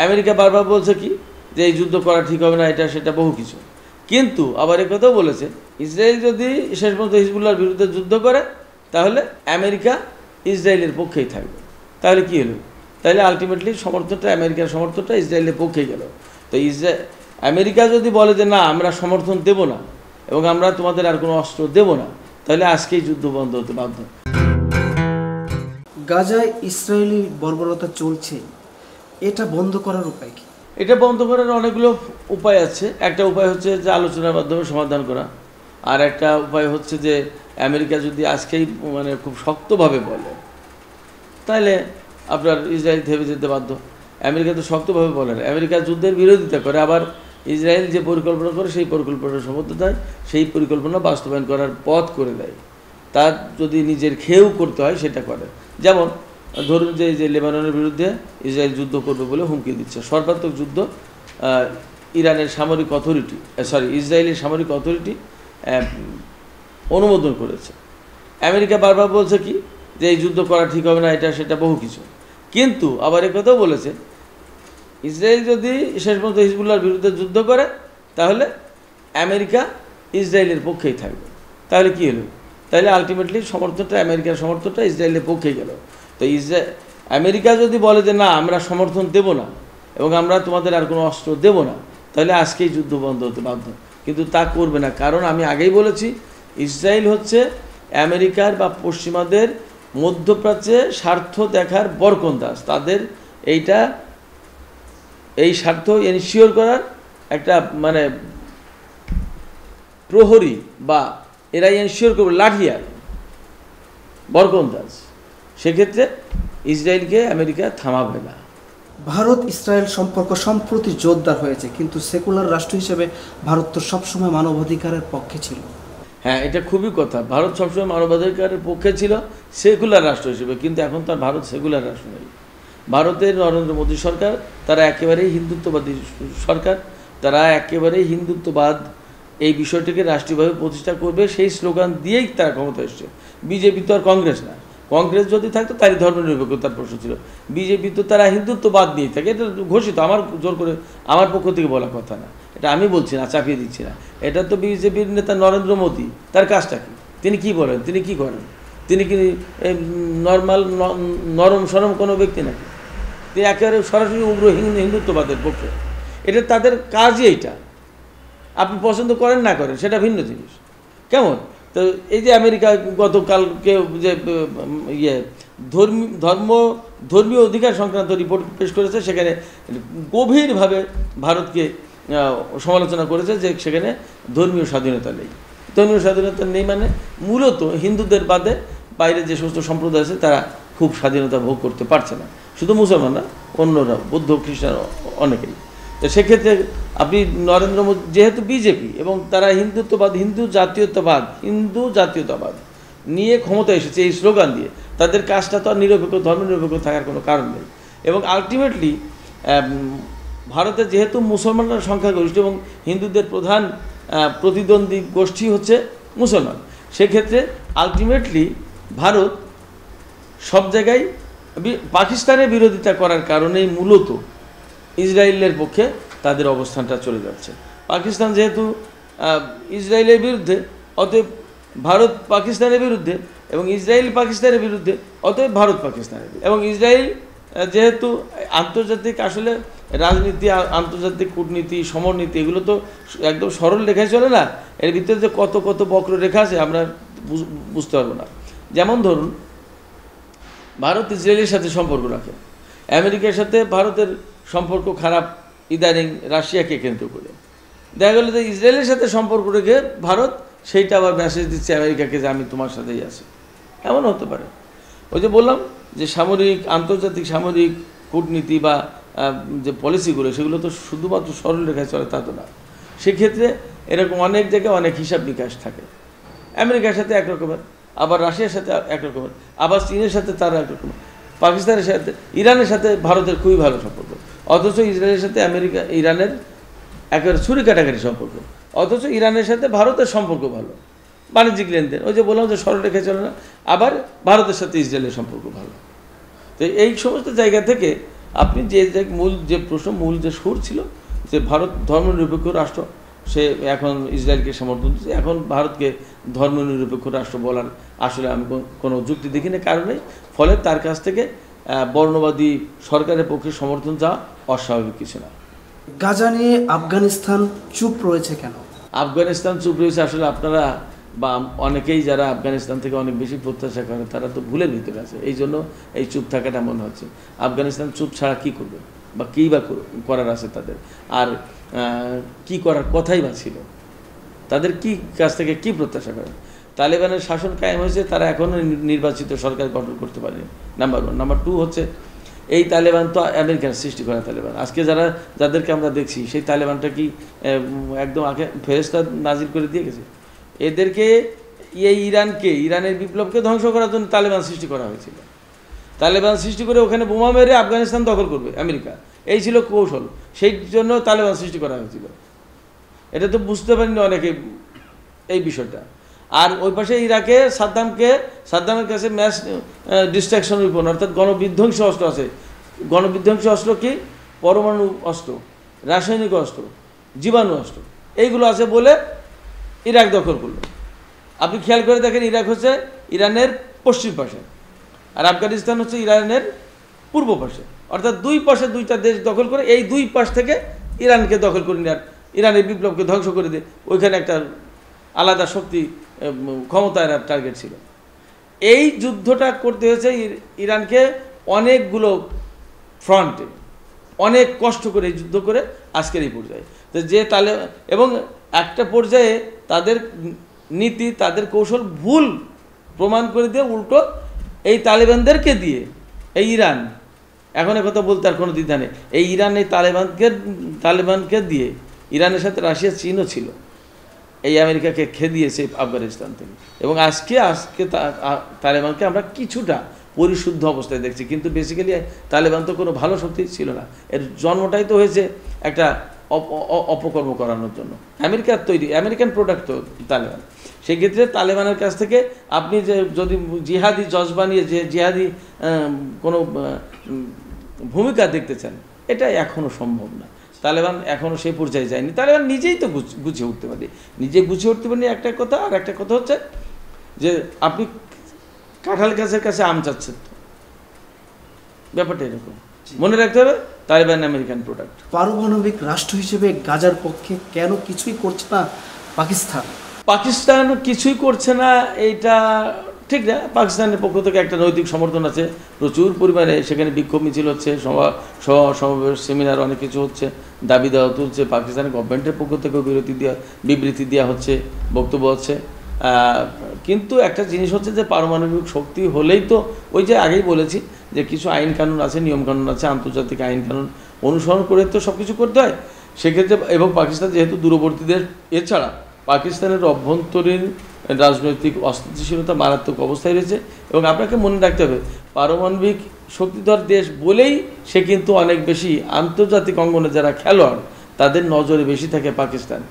America বারবার বলছে কি যে এই যুদ্ধ করা ঠিক হবে না, এটা সেটা বহু কিছু, কিন্তু আবার একথাও বলেছে ইসরায়েল যদি শেষ পর্যন্ত হিজবুল্লাহর বিরুদ্ধে যুদ্ধ করে তাহলে আমেরিকা ইসরায়েলের পক্ষেই থাকবে। তাহলে কি হলো? তাহলে আলটিমেটলি সমর্থনটা, আমেরিকার সমর্থনটা ইসরায়েলের পক্ষেই গেল। তো আমেরিকা যদি বলে যে না আমরা সমর্থন দেব না এবং আমরা তোমাদের আর কোনো অস্ত্র দেব না, তাহলে আজকেই যুদ্ধ বন্ধ হতে বাধ্য। গাজায় ইসরায়েলি বর্বরতা চলছে, এটা বন্ধ করার উপায় কি? এটা বন্ধ করার অনেকগুলো উপায় আছে। একটা উপায় হচ্ছে যে আলোচনার মাধ্যমে সমাধান করা, আর একটা উপায় হচ্ছে যে আমেরিকা যদি আজকেই খুব শক্তভাবে বলে তাহলে আপনার ইসরায়েল থেমে যেতে বাধ্য। আমেরিকা তো শক্তভাবে বলে না, আমেরিকা যুদ্ধের বিরোধিতা করে, আবার ইসরায়েল যে পরিকল্পনা করে সেই পরিকল্পনার সমর্থন দেয়, সেই পরিকল্পনা বাস্তবায়ন করার পথ করে দেয়। তার যদি নিজের খেয়েও করতে হয় সেটা করে। যেমন ধরুন যে লেবাননের বিরুদ্ধে ইসরায়েল যুদ্ধ করবে বলে হুমকি দিচ্ছে, সর্বাত্মক যুদ্ধ ইরানের সামরিক অথরিটি ইসরায়েলের সামরিক অথরিটি অনুমোদন করেছে। আমেরিকা বারবার বলছে কি যে এই যুদ্ধ করা ঠিক হবে না, এটা সেটা বহু কিছু, কিন্তু আবার একথাও বলেছে ইসরায়েল যদি শেষ পর্যন্ত হিজবুল্লাহর বিরুদ্ধে যুদ্ধ করে তাহলে আমেরিকা ইসরায়েলের পক্ষেই থাকবে। তাহলে কি হলো? তাহলে আলটিমেটলি সমর্থনটা, আমেরিকার সমর্থনটা ইসরায়েলের পক্ষেই গেল। তো আমেরিকা যদি বলে যে না আমরা সমর্থন দেব না এবং আমরা তোমাদের আর কোনো অস্ত্র দেব না, তাহলে আজকেই যুদ্ধ বন্ধ হতে বাধ্য। কিন্তু তা করবে না, কারণ আমি আগেই বলেছি ইসরায়েল হচ্ছে আমেরিকার বা পশ্চিমাদের মধ্যপ্রাচ্যে স্বার্থ দেখার বরকন্দাজ। তাদের এই স্বার্থ এনশিওর করার একটা প্রহরী, বা এরাই এনশিওর করবে, লাঠিয়াল, বরকন্দাজ। সেক্ষেত্রে ইসরায়েলকে আমেরিকা থামাবে না। ভারত ইসরায়েল সম্পর্ক সম্প্রতি জোরদার হয়েছে, কিন্তু সেকুলার রাষ্ট্র হিসেবে ভারত তো সবসময় মানবাধিকারের পক্ষে ছিল। হ্যাঁ, এটা খুবই কথা। ভারত সবসময় মানবাধিকারের পক্ষে ছিল সেকুলার রাষ্ট্র হিসেবে, কিন্তু এখন তো আর ভারত সেকুলার রাষ্ট্র নেই। ভারতের নরেন্দ্র মোদী সরকার, তারা একেবারেই হিন্দুত্ববাদী সরকার। তারা একেবারেই হিন্দুত্ববাদ এই বিষয়টিকে রাষ্ট্রীয়ভাবে প্রতিষ্ঠা করবে সেই স্লোগান দিয়েই তারা ক্ষমতা এসছে। বিজেপি তো আর কংগ্রেস না। কংগ্রেস যদি থাকতো তারই ধর্মনিরপেক্ষতার প্রশ্ন ছিল। বিজেপি তো তারা হিন্দুত্ববাদ নিয়ে থাকে, এটা ঘোষিত, আমার জোর করে আমার পক্ষ থেকে বলা কথা না, এটা আমি বলছি না, চাপিয়ে দিচ্ছি না। এটা তো বিজেপির নেতা নরেন্দ্র মোদী, তার কাজটা কি, তিনি কি বলেন, তিনি কি করেন? তিনি কি নর্মাল নরম সরম কোনো ব্যক্তি নাকি? তিনি একেবারে সরাসরি উগ্র হিন্দুত্ববাদের পক্ষে। এটা তাদের কাজই এইটা। আপনি পছন্দ করেন না করেন সেটা ভিন্ন জিনিস। কেমন? তো এই যে আমেরিকা গতকালকে যে ধর্মীয় অধিকার সংক্রান্ত রিপোর্ট পেশ করেছে, সেখানে গভীরভাবে ভারতকে সমালোচনা করেছে যে সেখানে ধর্মীয় স্বাধীনতা নেই। ধর্মীয় স্বাধীনতা নেই মানে মূলত হিন্দুদের বাদে বাইরে যে সমস্ত সম্প্রদায় আছে তারা খুব স্বাধীনতা ভোগ করতে পারছে না। শুধু মুসলমান না, অন্যরা, বৌদ্ধ, খ্রিস্টান, অনেকেই। তো সেক্ষেত্রে আপনি নরেন্দ্র মোদী যেহেতু বিজেপি এবং তারা হিন্দুত্ববাদ, হিন্দু জাতীয়তাবাদ নিয়ে ক্ষমতা এসেছে এই স্লোগান দিয়ে, তাদের কাজটা তো আর ধর্মনিরপেক্ষ থাকার কোনো কারণ নেই। এবং আলটিমেটলি ভারতে যেহেতু মুসলমানরা সংখ্যাগরিষ্ঠ এবং হিন্দুদের প্রধান প্রতিদ্বন্দ্বী গোষ্ঠী হচ্ছে মুসলমান, সেক্ষেত্রে আলটিমেটলি ভারত সব জায়গায় পাকিস্তানের বিরোধিতা করার কারণেই মূলত ইসরায়েলের পক্ষে তাদের অবস্থানটা চলে যাচ্ছে। পাকিস্তান যেহেতু ইসরায়েলের বিরুদ্ধে, অতএব ভারত পাকিস্তানের বিরুদ্ধে, এবং ইসরায়েল পাকিস্তানের বিরুদ্ধে, অতএব ভারত পাকিস্তানের বিরুদ্ধে। এবং ইসরায়েল যেহেতু আন্তর্জাতিক আসলে রাজনীতি, আন্তর্জাতিক কূটনীতি, সমরনীতি, এগুলো তো একদম সরল রেখায় চলে না। এর ভিতরে যে কত কত বক্ররেখা আছে আমরা বুঝতে পারবো না। যেমন ধরুন, ভারত ইসরায়েলের সাথে সম্পর্ক রাখে, আমেরিকার সাথে ভারতের সম্পর্ক খারাপ ইদানিং রাশিয়াকে কেন্দ্র করে। দেখা গেল যে ইসরায়েলের সাথে সম্পর্ক রেখে ভারত সেইটা আবার মেসেজ দিচ্ছে আমেরিকাকে যে আমি তোমার সাথেই আছি। এমন হতে পারে। ওই যে বললাম যে আন্তর্জাতিক সামরিক কূটনীতি বা যে পলিসিগুলো, সেগুলো তো শুধুমাত্র সরল রেখায় চলে তা তো না। সেক্ষেত্রে এরকম অনেক জায়গায় অনেক হিসাব নিকাশ থাকে। আমেরিকার সাথে একরকমের, আবার রাশিয়ার সাথে একরকমের, আবার চীনের সাথে তার একরকমের, পাকিস্তানের সাথে, ইরানের সাথে ভারতের খুবই ভালো সম্পর্ক, অথচ ইসরায়েলের সাথে ইরানের একেবারে ছুরি কাটাকাটি সম্পর্ক, অথচ ইরানের সাথে ভারতের সম্পর্ক ভালো, বাণিজ্যিক লেনদেন। ওই যে বললাম যে সরলরেখায় চলে না। আবার ভারতের সাথে ইসরায়েলের সম্পর্ক ভালো। তো এই সমস্ত জায়গা থেকে আপনি যে মূল যে প্রশ্ন, মূল যে সুর ছিল যে ভারত ধর্মনিরপেক্ষ রাষ্ট্র, সে এখন ইসরায়েলকে সমর্থন দিচ্ছে। এখন ভারতকে ধর্মনিরপেক্ষ রাষ্ট্র বলার আসলে আমি কোনো যুক্তি দেখি না, কারণে ফলে তার কাছ থেকে বর্ণবাদী সরকারের পক্ষে সমর্থন যাওয়া অস্বাভাবিক কিছু না। গাজা নিয়ে আফগানিস্তান চুপ রয়েছে কেন? আফগানিস্তান চুপ রয়েছে আসলে আপনারা বা অনেকেই যারা আফগানিস্তান থেকে অনেক বেশি প্রত্যাশা করে তারা তো ভুলের ভিতরে আছে, এই জন্য এই চুপ থাকাটা মনে হচ্ছে। আফগানিস্তান চুপ ছাড়া কী করবে বা কী বা করার আছে তাদের, আর কি করার কথাই বা ছিল, তাদের কি কাছ থেকে কি প্রত্যাশা করে? তালেবানের শাসন কায়েম হয়েছে, তারা এখনও নির্বাচিত সরকার গঠন করতে পারেনি, নাম্বার 1। নাম্বার 2 হচ্ছে এই তালেবান তো আমেরিকার সৃষ্টি করা তালেবান। আজকে যাদেরকে আমরা দেখছি সেই তালেবানটা কি একদম আগে ফেরেশতা নাজিল করে দিয়ে গেছে? এদেরকে ইরানের বিপ্লবকে ধ্বংস করার জন্য তালেবান সৃষ্টি করা হয়েছিল। তালেবান সৃষ্টি করে ওখানে বোমা মেরে আফগানিস্তান দখল করবে আমেরিকা, এই ছিল কৌশল, সেই জন্য তালেবান সৃষ্টি করা হয়েছিল। এটা তো বুঝতে পারিনি অনেকে এই বিষয়টা। আর ওই পাশে ইরাকে সাদ্দামের কাছে ম্যাস ডিস্ট্রাকশন উইপন অর্থাৎ গণবিধ্বংসী অস্ত্র আছে। গণবিধ্বংসী অস্ত্র কি? পরমাণু অস্ত্র, রাসায়নিক অস্ত্র, জীবাণু অস্ত্র, এইগুলো আছে বলে ইরাক দখল করলো। আপনি খেয়াল করে দেখেন, ইরাক হচ্ছে ইরানের পশ্চিম পাশে আর আফগানিস্তান হচ্ছে ইরানের পূর্ব পাশে, অর্থাৎ দুই পাশে দুইটা দেশ দখল করে এই দুই পাশ থেকে ইরানকে দখল করে নেওয়ার, ইরানের বিপ্লবকে ধ্বংস করে দিয়ে ওইখানে একটা আলাদা শক্তি ক্ষমতার টার্গেট ছিল। এই যুদ্ধটা করতে হয়েছে ইরানকে অনেকগুলো ফ্রন্টে, অনেক কষ্ট করে যুদ্ধ করে আজকের এই পর্যায়ে। তো যে এবং একটা পর্যায়ে তাদের নীতি, তাদের কৌশল ভুল প্রমাণ করে দিয়ে উল্টো এই তালেবানদেরকে দিয়ে এই ইরান, এখন কথা বলতে আর কোনো দ্বিধা নেই, এই ইরান এই তালেবানকে দিয়ে ইরানের সাথে রাশিয়া, চীনও ছিল, এই আমেরিকাকে খেয়ে দিয়েছে আফগানিস্তান থেকে। এবং আজকে তালেবানকে আমরা কিছুটা পরিশুদ্ধ অবস্থায় দেখছি, কিন্তু বেসিক্যালি তালেবান তো কোনো ভালো শক্তি ছিল না। এর জন্মটাই তো হয়েছে একটা অপকর্ম করানোর জন্য, আমেরিকার তৈরি, আমেরিকান প্রোডাক্ট তো তালেবান। সেই ক্ষেত্রে তালেবানের কাছ থেকে আপনি যে যদি জিহাদি জজবা নিয়ে যে জিহাদি কোনো ভূমিকা দেখতে চান, এটা এখনও সম্ভব না। তালেবান এখনও সেই পর্যায়ে যায়নি। তালেবান নিজেই তো গুছিয়ে উঠতে পারে, নিজে গুছিয়ে উঠতে পারেনি একটা কথা। আর একটা কথা হচ্ছে যে আপনি কাঁঠাল গাছের কাছে আম চাচ্ছেন, ব্যাপারটা এরকম মনে রাখতে হবে। Taliban American product. পারমাণবিক রাষ্ট্র হিসেবে গাজার পক্ষে কেন কিছুই করছে না পাকিস্তান? পাকিস্তান কিছুই করছে না এইটা ঠিক না। পাকিস্তানের পক্ষ থেকে একটা নৈতিক সমর্থন আছে প্রচুর পরিমাণে, সেখানে বিক্ষোভ মিছিল হচ্ছে, সমাবেশ, সেমিনার, অনেক কিছু হচ্ছে, দাবি দেওয়া তুলছে। পাকিস্তানের গভর্নমেন্টের পক্ষ থেকেও বিবৃতি দেওয়া হচ্ছে, বক্তব্য হচ্ছে। কিন্তু একটা জিনিস হচ্ছে যে পারমাণবিক শক্তি হলেই তো ওই যে আগেই বলেছি যে কিছু আইন কানুন আছে, নিয়ম কানুন আছে, আন্তর্জাতিক আইন কানুন অনুসরণ করে তো সব কিছু করতে হয় সেক্ষেত্রে। এবং পাকিস্তান যেহেতু দূরবর্তী দেশ, এছাড়া পাকিস্তানের অভ্যন্তরীণ রাজনৈতিক অস্থিতিশীলতা মারাত্মক অবস্থায় রয়েছে। এবং আপনাকে মনে রাখতে হবে, পারমাণবিক শক্তিধর দেশ বলেই সে কিন্তু অনেক বেশি আন্তর্জাতিক অঙ্গনে যারা খেলোয়াড় তাদের নজরে বেশি থাকে পাকিস্তান।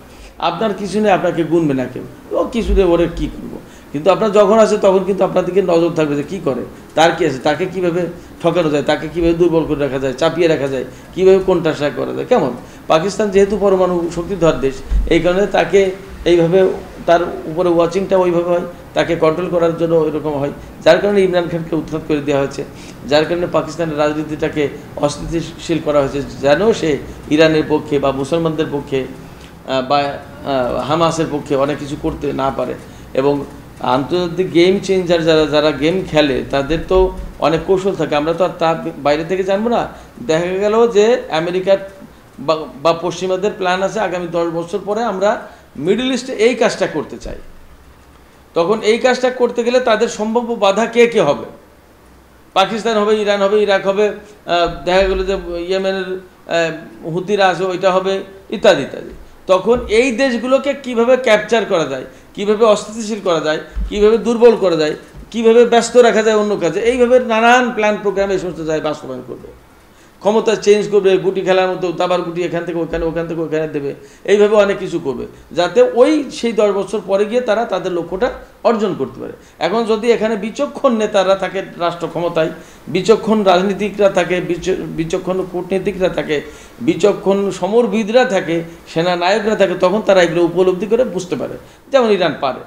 আপনার কিছু নেই, আপনাকে গুনবে না কেউ, ও কিছু নেই, ওরে কী করবো। কিন্তু আপনার যখন আসে তখন কিন্তু আপনার দিকে নজর থাকবে যে কী করে, তার কী আছে, তাকে কীভাবে ঠকানো যায়, তাকে কীভাবে দুর্বল করে রাখা যায়, চাপিয়ে রাখা যায়, কীভাবে কোণঠাসা করা যায়। কেমন পাকিস্তান যেহেতু পরমাণু শক্তিধর দেশ, এই কারণে তাকে এইভাবে তার উপরে ওয়াচিংটা ওইভাবে হয়, তাকে কন্ট্রোল করার জন্য এরকম হয়, যার কারণে ইমরান খানকে উৎখাত করে দেওয়া হয়েছে, যার কারণে পাকিস্তানের রাজনীতিটাকে অস্থিতিশীল করা হয়েছে, যেন সে ইরানের পক্ষে বা মুসলমানদের পক্ষে বা হামাসের পক্ষে অনেক কিছু করতে না পারে। এবং আন্তর্জাতিক গেম চেঞ্জার যারা গেম খেলে তাদের তো অনেক কৌশল থাকে, আমরা তো আর তার বাইরে থেকে জানবো না। দেখা গেল যে আমেরিকার বা পশ্চিমাদের প্ল্যান আছে আগামী 10 বছর পরে আমরা মিডল ইস্টে এই কাজটা করতে চাই। তখন এই কাজটা করতে গেলে তাদের সম্ভাব্য বাধা কে কে হবে? পাকিস্তান হবে, ইরান হবে, ইরাক হবে, দেখা গেলো যে ইয়েমেনের হুতিরা আছে ওইটা হবে, ইত্যাদি ইত্যাদি। তখন এই দেশগুলোকে কিভাবে ক্যাপচার করা যায়, কিভাবে অস্থিতিশীল করা যায়, কিভাবে দুর্বল করা যায়, কিভাবে ব্যস্ত রাখা যায় অন্য কাজে, এইভাবে নানান প্ল্যান প্রোগ্রাম এই সমস্ত যায় বাস্তবায়ন করবে। ক্ষমতা চেঞ্জ করবে, গুটি খেলার মতো দাবার গুটি এখান থেকে ওখানে, ওখান থেকে ওখানে দেবে, এইভাবে অনেক কিছু করবে যাতে সেই 10 বছর পরে গিয়ে তারা তাদের লক্ষ্যটা অর্জন করতে পারে। এখন যদি এখানে বিচক্ষণ নেতারা থাকে রাষ্ট্র ক্ষমতায়, বিচক্ষণ রাজনীতিকরা থাকে, বিচক্ষণ কূটনীতিকরা থাকে, বিচক্ষণ সমরবিদরা থাকে, সেনানায়করা থাকে, তখন তারা এগুলো উপলব্ধি করে বুঝতে পারে, যেমন ইরান পারে,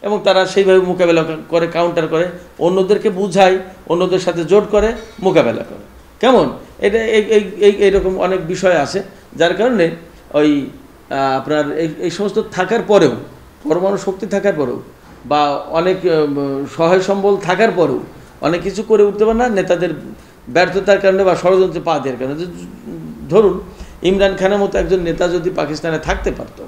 এবং তারা সেইভাবে মোকাবেলা করে, কাউন্টার করে, অন্যদেরকে বুঝায়, অন্যদের সাথে জোট করে মোকাবেলা করে। কেমন এটা এইরকম অনেক বিষয় আছে, যার কারণে ওই আপনার এই সমস্ত থাকার পরেও, পরমাণু শক্তি থাকার পরেও বা অনেক সহায় সম্বল থাকার পরেও অনেক কিছু করে উঠতে পারে না নেতাদের ব্যর্থতার কারণে বা ষড়যন্ত্রে পা দেওয়ার কারণে। ধরুন ইমরান খানের মতো একজন নেতা যদি পাকিস্তানে থাকতে পারত,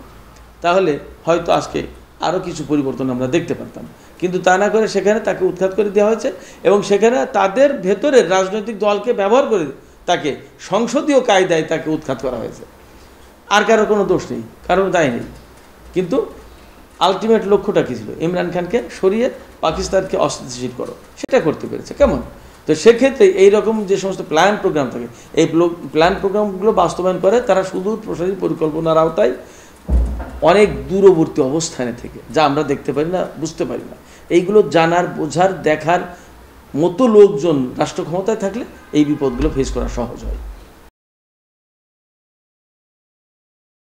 তাহলে হয়তো আজকে আরও কিছু পরিবর্তন আমরা দেখতে পারতাম, কিন্তু তা না করে সেখানে তাকে উৎখাত করে দেওয়া হয়েছে, এবং সেখানে তাদের ভেতরের রাজনৈতিক দলকে ব্যবহার করে তাকে সংসদীয় কায়দায় তাকে উৎখাত করা হয়েছে। আর কারো কোনো দোষ নেই, কারো দায় নেই, কিন্তু আলটিমেট লক্ষ্যটা কী ছিল? ইমরান খানকে সরিয়ে পাকিস্তানকে অস্থিতিশীল করো, সেটা করতে পেরেছে। কেমন? তো সেক্ষেত্রে এইরকম যে সমস্ত প্ল্যান প্রোগ্রাম থাকে, এই প্ল্যান প্রোগ্রামগুলো বাস্তবায়ন করে তারা সুদূর প্রসারী পরিকল্পনার আওতায় অনেক দূরবর্তী অবস্থানে থেকে, যা আমরা দেখতে পারি না, বুঝতে পারি না, এইগুলো জানার, বোঝার, দেখার মতো লোকজন রাষ্ট্র ক্ষমতায় থাকলে এই বিপদগুলো ফেস করা সহজ হয়।